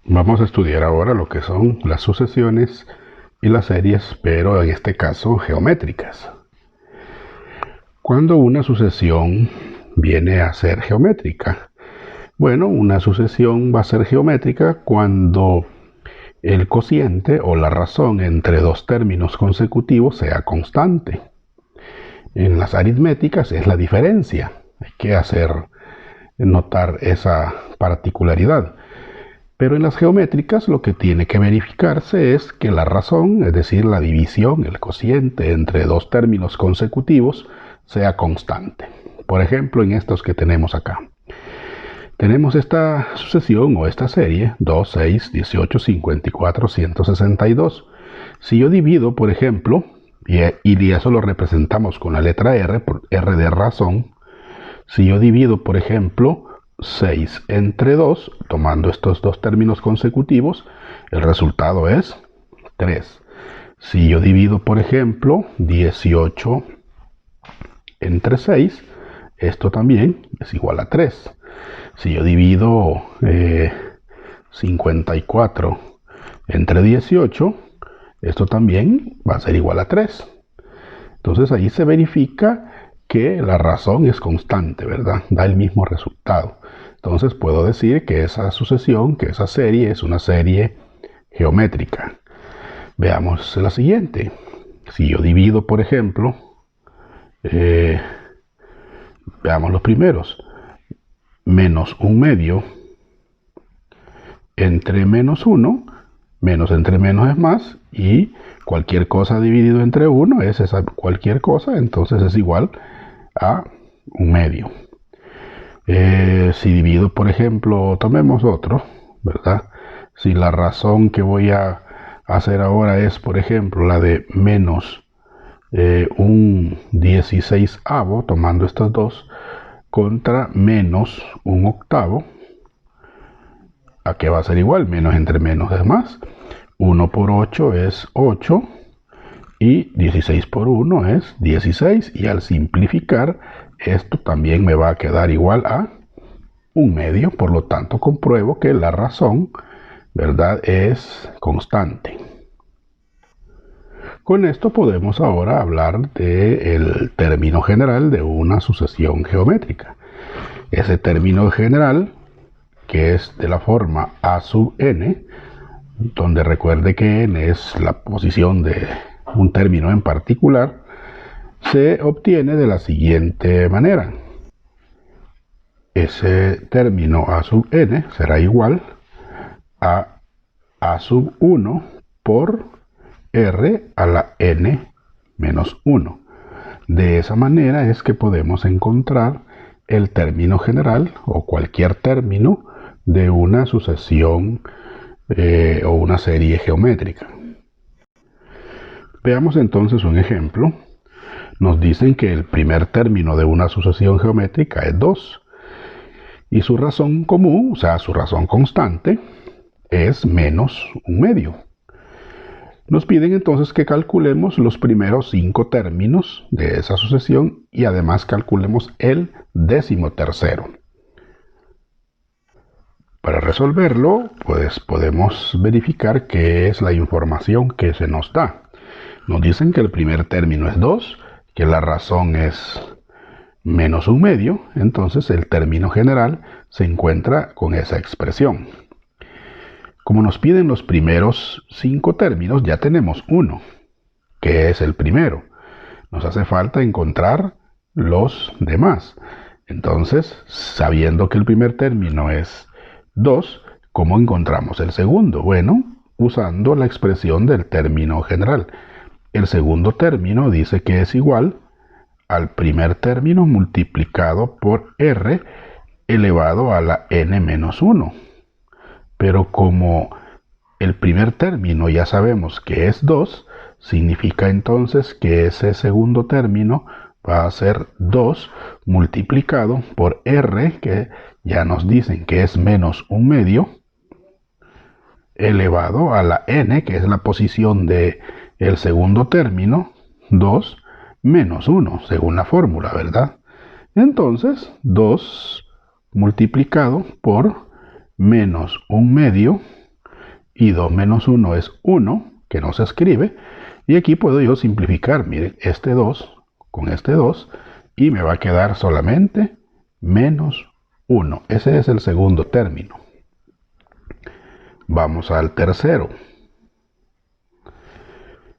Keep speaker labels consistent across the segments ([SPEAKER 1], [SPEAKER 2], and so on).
[SPEAKER 1] Vamos a estudiar ahora lo que son las sucesiones y las series, pero en este caso geométricas. ¿Cuándo una sucesión viene a ser geométrica? Bueno, una sucesión va a ser geométrica cuando el cociente o la razón entre dos términos consecutivos sea constante. En las aritméticas es la diferencia. Hay que hacer notar esa particularidad. Pero en las geométricas lo que tiene que verificarse es que la razón, es decir, la división, el cociente entre dos términos consecutivos, sea constante. Por ejemplo, en estos que tenemos acá. Tenemos esta sucesión o esta serie 2, 6, 18, 54, 162. Si yo divido, por ejemplo, y eso lo representamos con la letra R, por R de razón, si yo divido, por ejemplo, 6 entre 2, tomando estos dos términos consecutivos, el resultado es 3. Si yo divido, por ejemplo, 18 entre 6, esto también es igual a 3. Si yo divido 54 entre 18, esto también va a ser igual a 3. Entonces ahí se verifica que la razón es constante, ¿verdad? Da el mismo resultado. Entonces puedo decir que esa sucesión, que esa serie es una serie geométrica. Veamos la siguiente. Si yo divido, por ejemplo, veamos los primeros. Menos un medio entre menos 1, menos entre menos es más, y cualquier cosa dividido entre 1 es esa cualquier cosa, entonces es igual a un medio. Si divido, por ejemplo, tomemos otro, ¿verdad? Si la razón que voy a hacer ahora es, por ejemplo, la de menos un 16avo, tomando estas dos, contra menos un octavo, ¿a qué va a ser igual? Menos entre menos es más. 1 por 8 es 8 y 16 por 1 es 16, y al simplificar esto también me va a quedar igual a un medio. Por lo tanto, compruebo que la razón, ¿verdad?, es constante. Con esto podemos ahora hablar del término general de una sucesión geométrica. Ese término general, que es de la forma a sub n, donde recuerde que n es la posición de un término en particular, se obtiene de la siguiente manera. Ese término a sub n será igual a sub 1 por r a la n menos 1. De esa manera es que podemos encontrar el término general o cualquier término de una sucesión o una serie geométrica. Veamos entonces un ejemplo. Nos dicen que el primer término de una sucesión geométrica es 2 y su razón común, o sea, su razón constante, es menos un medio. Nos piden entonces que calculemos los primeros 5 términos de esa sucesión y además calculemos el 13º. Para resolverlo, pues podemos verificar qué es la información que se nos da. Nos dicen que el primer término es 2, que la razón es menos un medio, entonces el término general se encuentra con esa expresión. Como nos piden los primeros 5 términos, ya tenemos uno, que es el primero. Nos hace falta encontrar los demás. Entonces, sabiendo que el primer término es 2, ¿cómo encontramos el segundo? Bueno, usando la expresión del término general. El segundo término dice que es igual al primer término multiplicado por r elevado a la n menos 1. Pero como el primer término ya sabemos que es 2, significa entonces que ese segundo término va a ser 2 multiplicado por r, que ya nos dicen que es menos un medio, elevado a la n, que es la posición del segundo término, 2 menos 1, según la fórmula, ¿verdad? Entonces, 2 multiplicado por menos un medio y 2 menos 1 es 1, que no se escribe, y aquí puedo yo simplificar, miren, este 2 con este 2, y me va a quedar solamente menos 1. Ese es el segundo término. Vamos al tercero.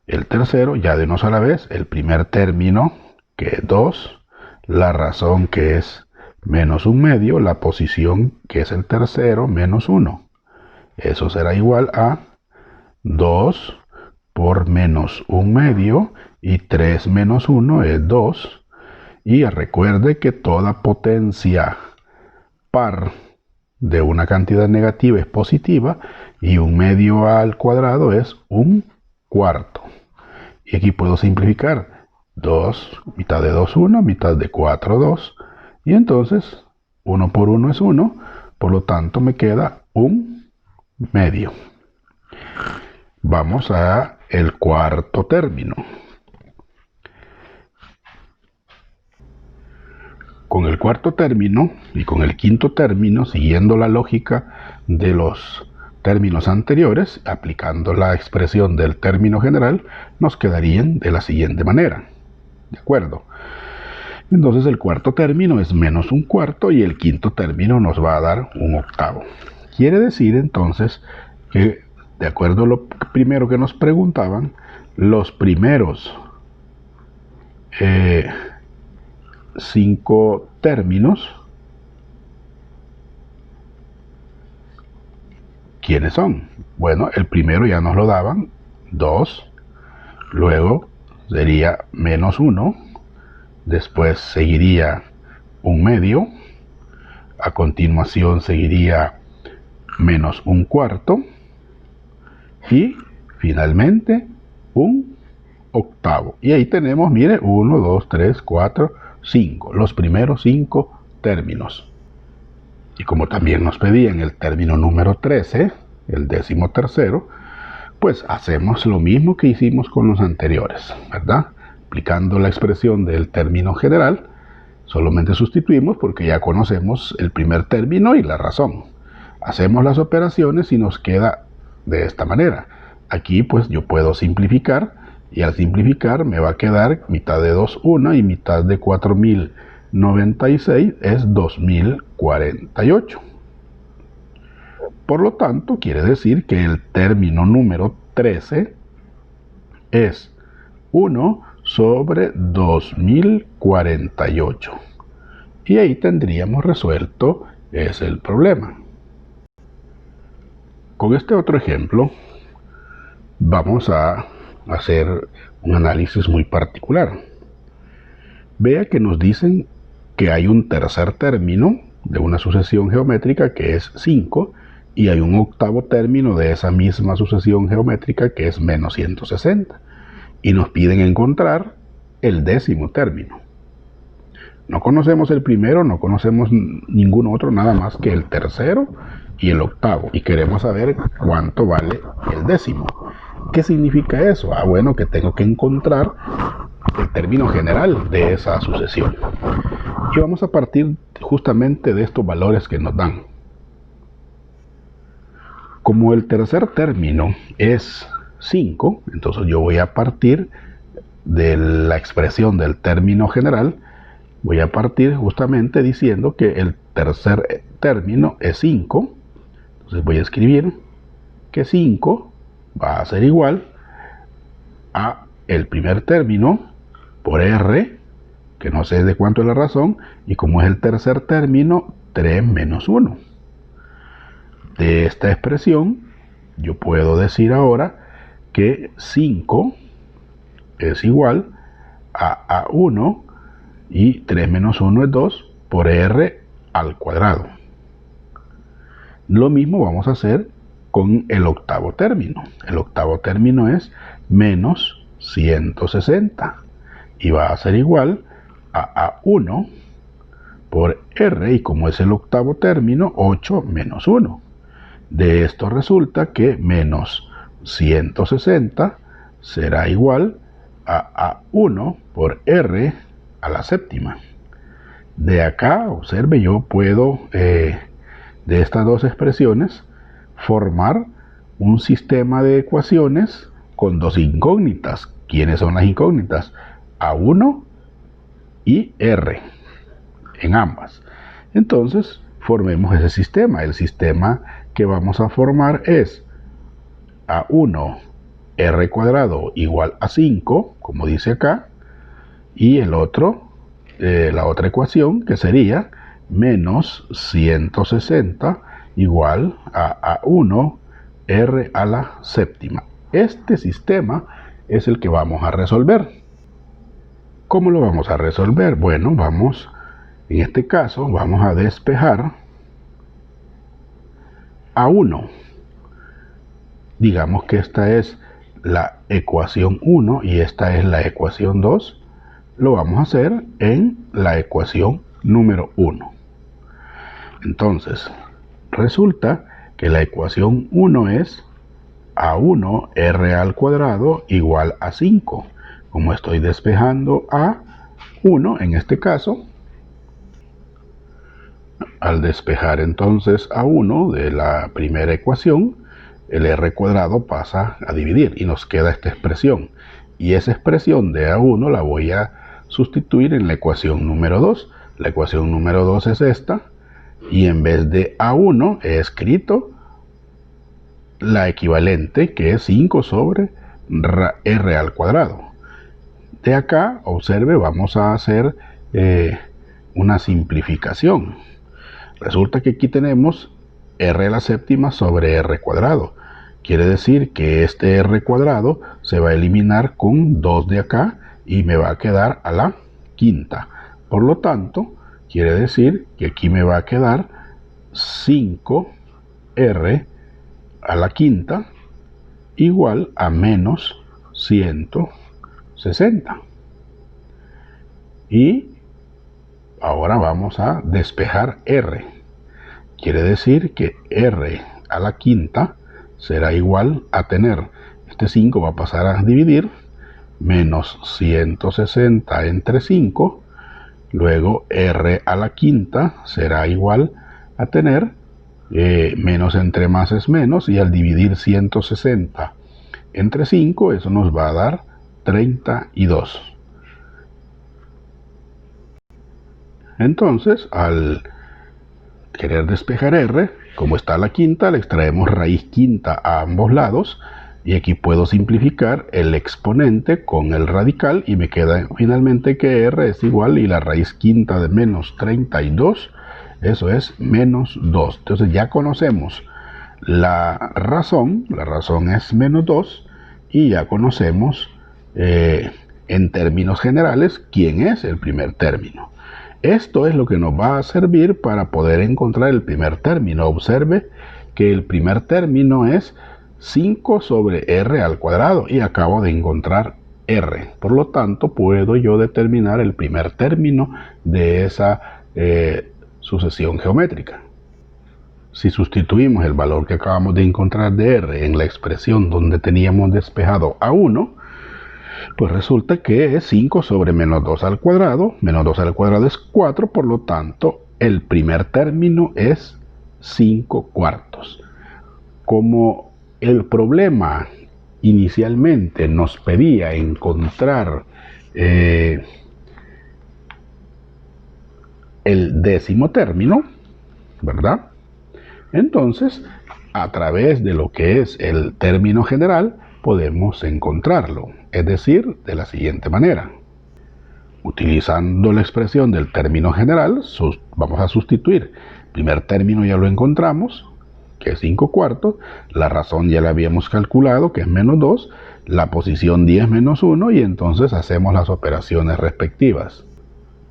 [SPEAKER 1] El tercero, ya de una sola vez, el primer término, que es 2, la razón, que es menos 1/2, la posición, que es el tercero, menos 1. Eso será igual a 2 por menos 1/2, y 3 menos 1 es 2. Y recuerde que toda potencia par de una cantidad negativa es positiva, y 1/2 al cuadrado es 1/4. Y aquí puedo simplificar 2, mitad de 2, 1, mitad de 4, 2. Y entonces 1 por 1 es 1, por lo tanto me queda 1/2. Vamos a el cuarto término. Con el cuarto término y con el quinto término, siguiendo la lógica de los términos anteriores, aplicando la expresión del término general, nos quedarían de la siguiente manera. ¿De acuerdo? Entonces el cuarto término es menos 1/4 y el quinto término nos va a dar 1/8. Quiere decir entonces que, de acuerdo a lo primero que nos preguntaban, los primeros 5 términos, ¿quiénes son? Bueno, el primero ya nos lo daban, 2, luego sería menos 1, después seguiría 1/2, a continuación seguiría menos 1/4 y finalmente 1/8. Y ahí tenemos, mire, 1, 2, 3, 4, 5, los primeros 5 términos. Y como también nos pedían el término número 13, el 13º, pues hacemos lo mismo que hicimos con los anteriores, ¿verdad? Aplicando la expresión del término general, solamente sustituimos porque ya conocemos el primer término y la razón. Hacemos las operaciones y nos queda de esta manera. Aquí pues yo puedo simplificar, y al simplificar me va a quedar mitad de 2, 1, y mitad de 4096 es 2048. Por lo tanto, quiere decir que el término número 13 es 1 sobre 2048. Y ahí tendríamos resuelto ese el problema. Con este otro ejemplo, vamos a hacer un análisis muy particular. Vea que nos dicen que hay un tercer término de una sucesión geométrica que es 5, y hay un octavo término de esa misma sucesión geométrica que es menos 160. Y nos piden encontrar el décimo término. No conocemos el primero, no conocemos ningún otro, nada más que el tercero y el octavo. Y queremos saber cuánto vale el décimo. ¿Qué significa eso? Ah, bueno, que tengo que encontrar el término general de esa sucesión. Y vamos a partir justamente de estos valores que nos dan. Como el tercer término es 5, entonces yo voy a partir de la expresión del término general, voy a partir justamente diciendo que el tercer término es 5, entonces voy a escribir que 5 va a ser igual a el primer término por R, que no sé de cuánto es la razón, y como es el tercer término, 3 menos 1. De esta expresión, yo puedo decir ahora que 5 es igual a 1 y 3 menos 1 es 2 por R al cuadrado. Lo mismo vamos a hacer con el octavo término. El octavo término es menos 160 y va a ser igual a 1 por R, y como es el octavo término, 8 menos 1. De esto resulta que menos 160 será igual a 1 por R a la séptima. De acá, observe, yo puedo de estas dos expresiones formar un sistema de ecuaciones con dos incógnitas. ¿Quiénes son las incógnitas? A1 y R en ambas. Entonces, formemos ese sistema. El sistema que vamos a formar es A1 R cuadrado igual a 5, como dice acá, y el otro, la otra ecuación, que sería menos 160 igual a A1 R a la séptima. Este sistema es el que vamos a resolver. ¿Cómo lo vamos a resolver? Bueno, en este caso, vamos a despejar A1. Digamos que esta es la ecuación 1 y esta es la ecuación 2. Lo vamos a hacer en la ecuación número 1. Entonces, resulta que la ecuación 1 es A1 R al cuadrado igual a 5. Como estoy despejando A1 en este caso, al despejar entonces A1 de la primera ecuación, el R cuadrado pasa a dividir y nos queda esta expresión. Y esa expresión de A1 la voy a sustituir en la ecuación número 2. La ecuación número 2 es esta. Y en vez de A1 he escrito la equivalente, que es 5 sobre R al cuadrado. De acá, observe, vamos a hacer una simplificación. Resulta que aquí tenemos R a la séptima sobre R cuadrado. Quiere decir que este R cuadrado se va a eliminar con 2 de acá y me va a quedar a la quinta. Por lo tanto, quiere decir que aquí me va a quedar 5R a la quinta igual a menos 160. Y ahora vamos a despejar R. Quiere decir que R a la quinta será igual a tener, este 5 va a pasar a dividir, menos 160 entre 5, luego R a la quinta será igual a tener, menos entre más es menos, y al dividir 160 entre 5, eso nos va a dar 32. Entonces, al querer despejar R, como está la quinta, le extraemos raíz quinta a ambos lados, y aquí puedo simplificar el exponente con el radical, y me queda finalmente que R es igual, y la raíz quinta de menos 32, eso es menos 2. Entonces ya conocemos la razón es menos 2, y ya conocemos en términos generales quién es el primer término. Esto es lo que nos va a servir para poder encontrar el primer término. Observe que el primer término es 5 sobre R al cuadrado y acabo de encontrar R. Por lo tanto, puedo yo determinar el primer término de esa sucesión geométrica. Si sustituimos el valor que acabamos de encontrar de R en la expresión donde teníamos despejado A1, pues resulta que es 5 sobre menos 2 al cuadrado. Menos 2 al cuadrado es 4, por lo tanto, el primer término es 5 cuartos. Como el problema inicialmente nos pedía encontrar el décimo término, ¿verdad? Entonces, a través de lo que es el término general, podemos encontrarlo, es decir, de la siguiente manera. Utilizando la expresión del término general, vamos a sustituir. El primer término ya lo encontramos, que es 5 cuartos. La razón ya la habíamos calculado, que es menos 2. La posición 10 menos 1, y entonces hacemos las operaciones respectivas.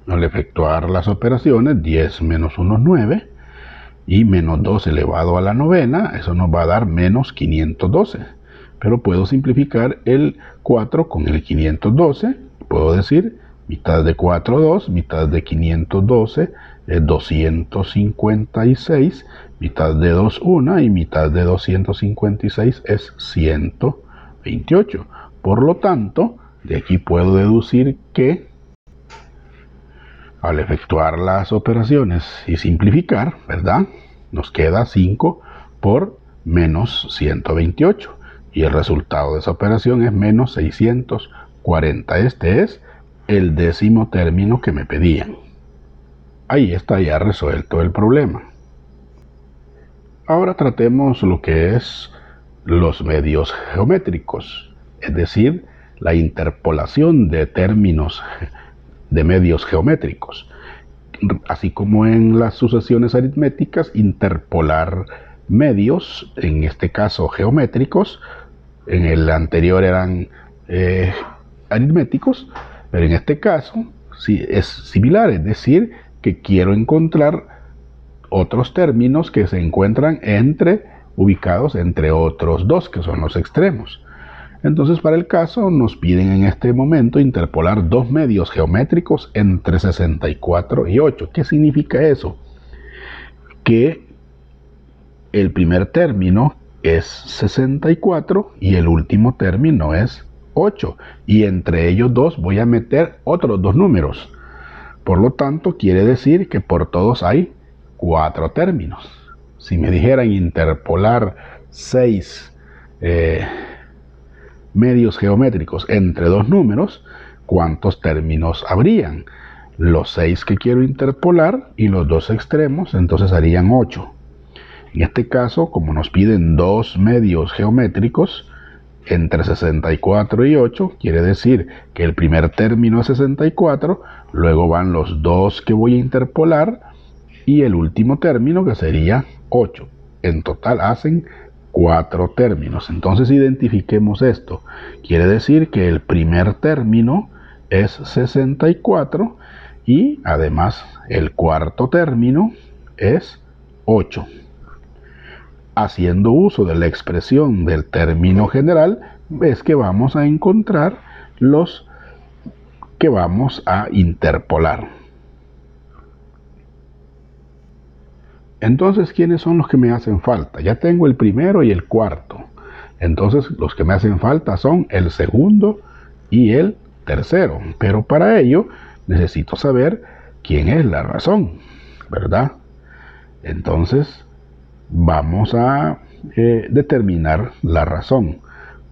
[SPEAKER 1] Al efectuar las operaciones, 10 menos 1 es 9. Y menos 2 elevado a la novena, eso nos va a dar menos 512. Pero puedo simplificar el 4 con el 512. Puedo decir mitad de 4, 2, mitad de 512 es 256, mitad de 2, 1, y mitad de 256 es 128. Por lo tanto, de aquí puedo deducir que al efectuar las operaciones y simplificar, ¿verdad? Nos queda 5 por menos 128. Y el resultado de esa operación es menos 640. Este es el décimo término que me pedían. Ahí está ya resuelto el problema. Ahora tratemos lo que es los medios geométricos, es decir, la interpolación de términos de medios geométricos. Así como en las sucesiones aritméticas, interpolar medios, en este caso geométricos, en el anterior eran aritméticos, pero en este caso sí es similar, es decir, que quiero encontrar otros términos que se encuentran ubicados entre otros dos, que son los extremos. Entonces, para el caso, nos piden en este momento interpolar dos medios geométricos entre 64 y 8. ¿Qué significa eso? Que el primer término es 64 y el último término es 8. Y entre ellos dos voy a meter otros dos números. Por lo tanto, quiere decir que por todos hay 4 términos. Si me dijeran interpolar 6 medios geométricos entre dos números, ¿cuántos términos habrían? Los 6 que quiero interpolar y los dos extremos, entonces harían 8. En este caso, como nos piden dos medios geométricos entre 64 y 8, quiere decir que el primer término es 64, luego van los dos que voy a interpolar y el último término, que sería 8. En total hacen 4 términos. Entonces identifiquemos esto. Quiere decir que el primer término es 64 y además el cuarto término es 8. Haciendo uso de la expresión del término general, es que vamos a encontrar los que vamos a interpolar. Entonces, ¿quiénes son los que me hacen falta? Ya tengo el primero y el cuarto. Entonces, los que me hacen falta son el segundo y el tercero. Pero para ello, necesito saber quién es la razón, ¿verdad? Entonces, vamos a determinar la razón.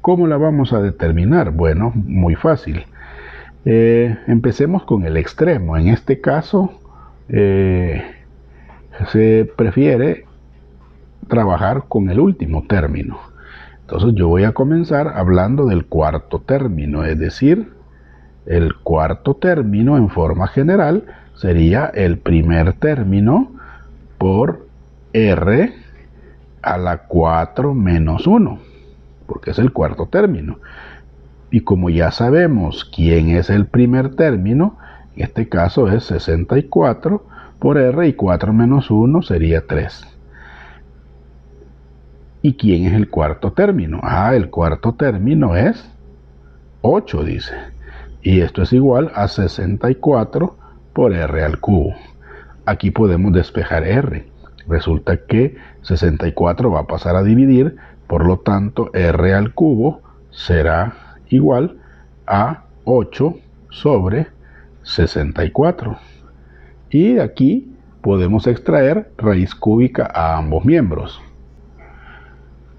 [SPEAKER 1] ¿Cómo la vamos a determinar? Bueno, muy fácil. Empecemos con el extremo. En este caso, se prefiere trabajar con el último término. Entonces yo voy a comenzar hablando del cuarto término, es decir, el cuarto término en forma general sería el primer término por r a la 4 menos 1, porque es el cuarto término. Y como ya sabemos quién es el primer término, en este caso es 64 por r y 4 menos 1 sería 3. ¿Y quién es el cuarto término? El cuarto término es 8, dice. Y esto es igual a 64 por r al cubo. Aquí podemos despejar r. Resulta que 64 va a pasar a dividir, por lo tanto r al cubo será igual a 8 sobre 64. Y aquí podemos extraer raíz cúbica a ambos miembros.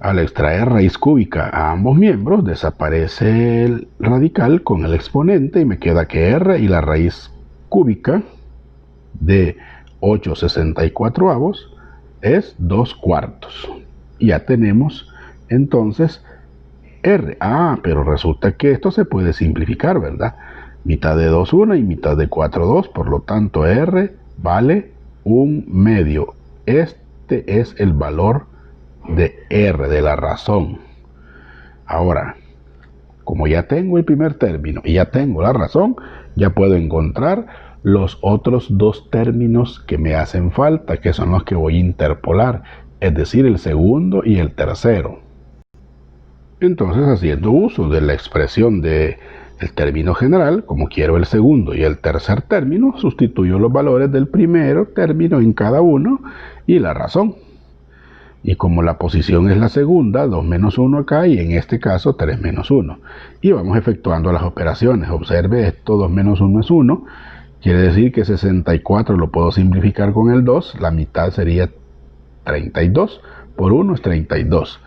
[SPEAKER 1] Al extraer raíz cúbica a ambos miembros, desaparece el radical con el exponente y me queda que r y la raíz cúbica de 8/64 es 2/4. Ya tenemos entonces r. Pero resulta que esto se puede simplificar, ¿verdad? Mitad de 2, 1 y mitad de 4, 2. Por lo tanto, r vale 1/2. Este es el valor de r, de la razón. Ahora, como ya tengo el primer término y ya tengo la razón, ya puedo encontrar los otros dos términos que me hacen falta, que son los que voy a interpolar, es decir, el segundo y el tercero. Entonces, haciendo uso de la expresión del término general, como quiero el segundo y el tercer término, sustituyo los valores del primer término en cada uno y la razón. Y como la posición es la segunda, 2 menos 1 acá, y en este caso 3 menos 1. Y vamos efectuando las operaciones. Observe, esto 2 menos 1 es 1. Quiere decir que 64 lo puedo simplificar con el 2. La mitad sería 32. por 1 es 32.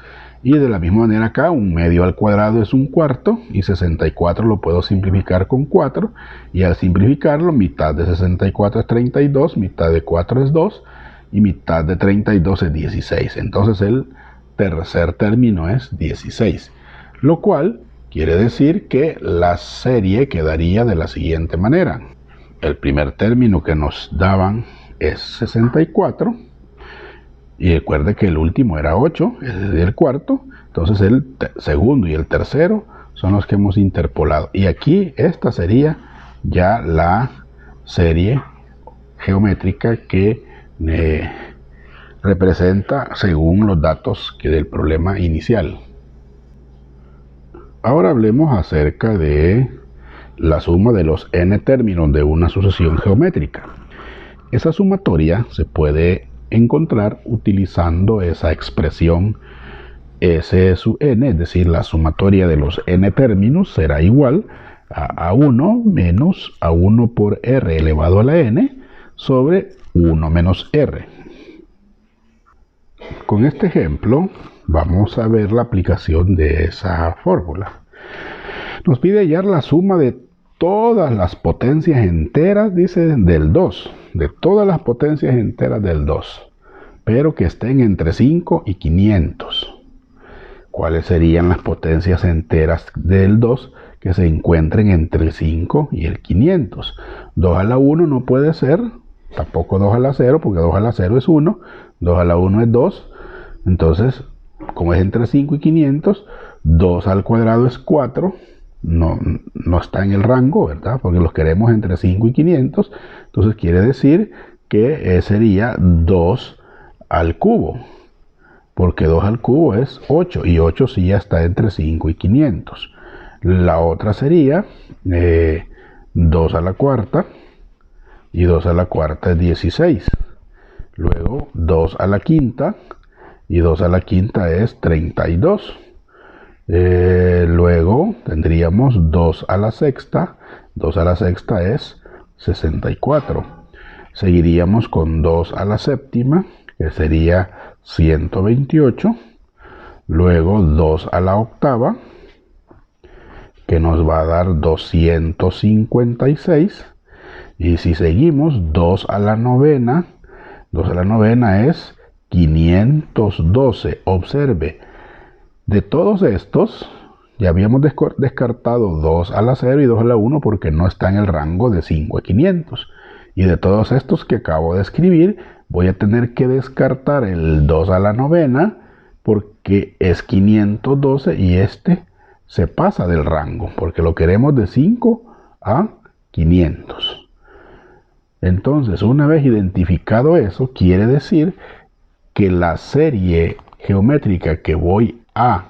[SPEAKER 1] Y de la misma manera acá, 1 medio al cuadrado es 1/4, y 64 lo puedo simplificar con 4, y al simplificarlo, mitad de 64 es 32, mitad de 4 es 2, y mitad de 32 es 16. Entonces el tercer término es 16, lo cual quiere decir que la serie quedaría de la siguiente manera. El primer término que nos daban es 64, y recuerde que el último era 8, es decir, el cuarto. Entonces el segundo y el tercero son los que hemos interpolado. Y aquí esta sería ya la serie geométrica que representa según los datos del problema inicial. Ahora hablemos acerca de la suma de los n términos de una sucesión geométrica. Esa sumatoria se puede encontrar utilizando esa expresión S sub n, es decir, la sumatoria de los n términos será igual a A1 menos A1 por R elevado a la n sobre 1 menos R. Con este ejemplo vamos a ver la aplicación de esa fórmula. Nos pide hallar la suma de todas las potencias enteras, dice, del 2, de todas las potencias enteras del 2, pero que estén entre 5 y 500. ¿Cuáles serían las potencias enteras del 2 que se encuentren entre el 5 y el 500? 2 a la 1 no puede ser, tampoco 2 a la 0, porque 2 a la 0 es 1, 2 a la 1 es 2, entonces, como es entre 5 y 500, 2 al cuadrado es 4, no está en el rango, ¿verdad? Porque los queremos entre 5 y 500, entonces quiere decir que sería 2 al cubo, porque 2 al cubo es 8, y 8 sí ya está entre 5 y 500. La otra sería 2 a la cuarta, y 2 a la cuarta es 16. Luego 2 a la quinta, y 2 a la quinta es 32. Luego tendríamos 2 a la sexta, 2 a la sexta es 64. Seguiríamos con 2 a la séptima, que sería 128. Luego 2 a la octava, que nos va a dar 256. Y si seguimos, 2 a la novena, 2 a la novena es 512. Observe, de todos estos, ya habíamos descartado 2 a la 0 y 2 a la 1 porque no está en el rango de 5 a 500. Y de todos estos que acabo de escribir, voy a tener que descartar el 2 a la novena porque es 512 y este se pasa del rango porque lo queremos de 5 a 500. Entonces, una vez identificado eso, quiere decir que la serie geométrica que voy a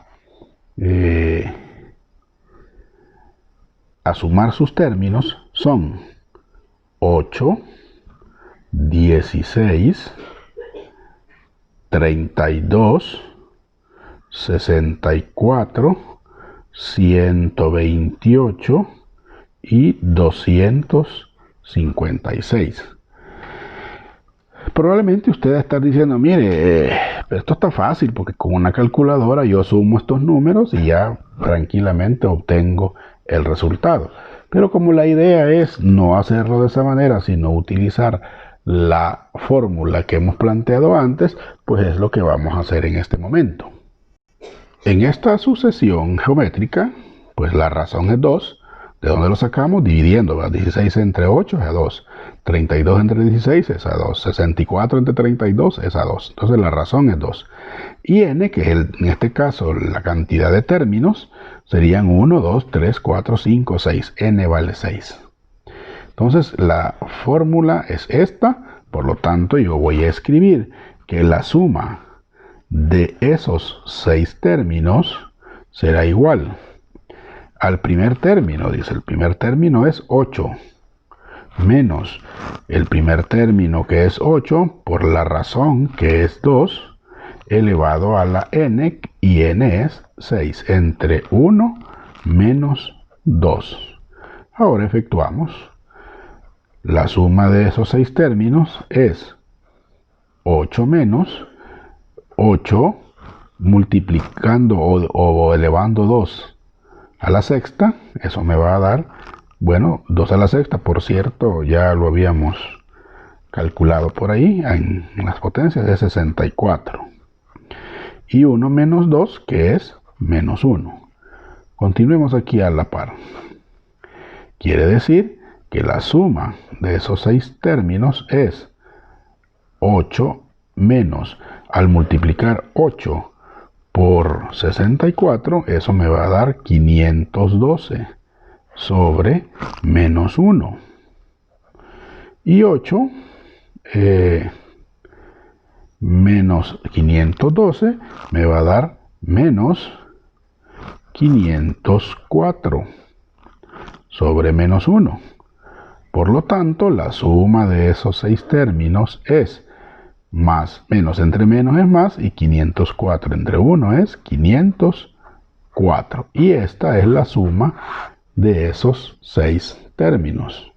[SPEAKER 1] sumar sus términos son 8, 16, 32, 64, 128 y 256. Probablemente usted va a estar diciendo, mire, pero esto está fácil porque con una calculadora yo sumo estos números y ya tranquilamente obtengo el resultado. Pero como la idea es no hacerlo de esa manera, sino utilizar la fórmula que hemos planteado antes, pues es lo que vamos a hacer en este momento. En esta sucesión geométrica, pues la razón es 2. ¿De dónde lo sacamos? Dividiendo, ¿verdad? 16 entre 8 es a 2. 32 entre 16 es a 2. 64 entre 32 es a 2. Entonces la razón es 2. Y n, que es en este caso la cantidad de términos, serían 1, 2, 3, 4, 5, 6. n vale 6. Entonces la fórmula es esta. Por lo tanto, yo voy a escribir que la suma de esos 6 términos será igual al primer término. Dice, el primer término es 8 menos el primer término, que es 8 por la razón, que es 2, elevado a la n, y n es 6, entre 1 menos 2. Ahora efectuamos. La suma de esos 6 términos es 8 menos 8 multiplicando o elevando 2 a la sexta, eso me va a dar, bueno, 2 a la sexta, por cierto, ya lo habíamos calculado por ahí en las potencias, de 64. Y 1 menos 2, que es menos 1. Continuemos aquí a la par. Quiere decir que la suma de esos 6 términos es 8 menos, al multiplicar 8 por 64, eso me va a dar 512 sobre menos 1. Y 8 menos 512 me va a dar menos 504 sobre menos 1. Por lo tanto, la suma de esos 6 términos es más, menos entre menos es más, y 504 entre 1 es 504. Y esta es la suma de esos 6 términos.